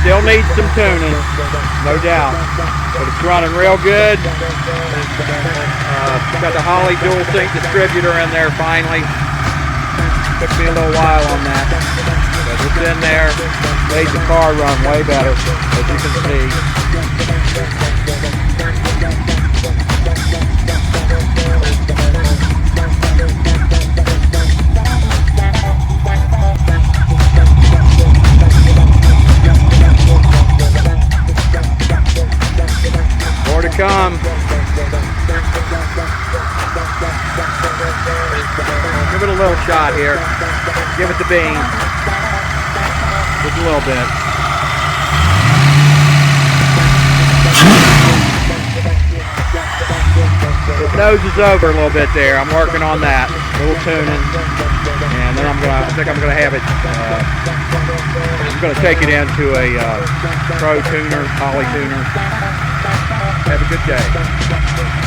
Still needs some tuning, no doubt, but it's running real good. Got the Holley Dual-Sync Distributor in there finally. Took me a little while on that, but it's in there. Made the car run way better, as you can see. More to come. Give it a little shot here. Give it the bean. Just a little bit. It noses over a little bit there. I'm working on that. A little tuning. And then I think I'm gonna have it, I'm gonna take it into a pro tuner, Holley tuner. Have a good day.